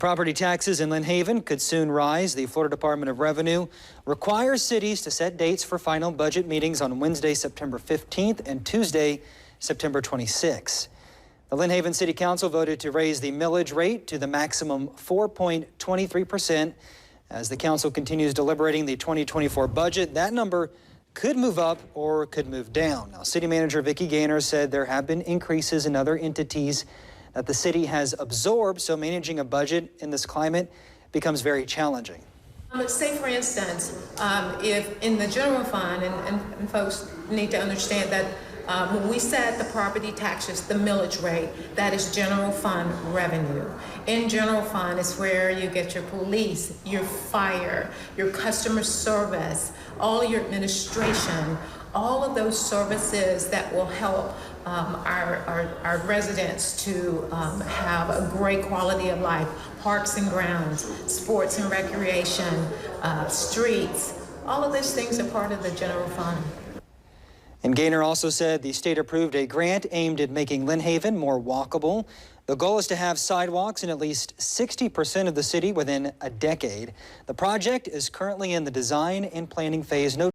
Property taxes in Lynn Haven could soon rise. The Florida Department of Revenue requires cities to set dates for final budget meetings on Wednesday, September 15th and Tuesday, September 26th. The Lynn Haven City Council voted to raise the millage rate to the maximum 4.23%. As the council continues deliberating the 2024 budget, that number could move up or could move down. Now, City Manager Vicki Gaynor said there have been increases in other entities that the city has absorbed, so managing a budget in this climate becomes very challenging. Say, for instance, if in the general fund, and folks need to understand that when we set the property taxes, the millage rate, that is general fund revenue. In general fund is where you get your police, your fire, your customer service, all your administration, all of those services that will help our residents to have a great quality of life, parks and grounds, sports and recreation, streets, all of those things are part of the general fund. And Gaynor also said the state approved a grant aimed at making Lynn Haven more walkable. The goal is to have sidewalks in at least 60% of the city within a decade. The project is currently in the design and planning phase. No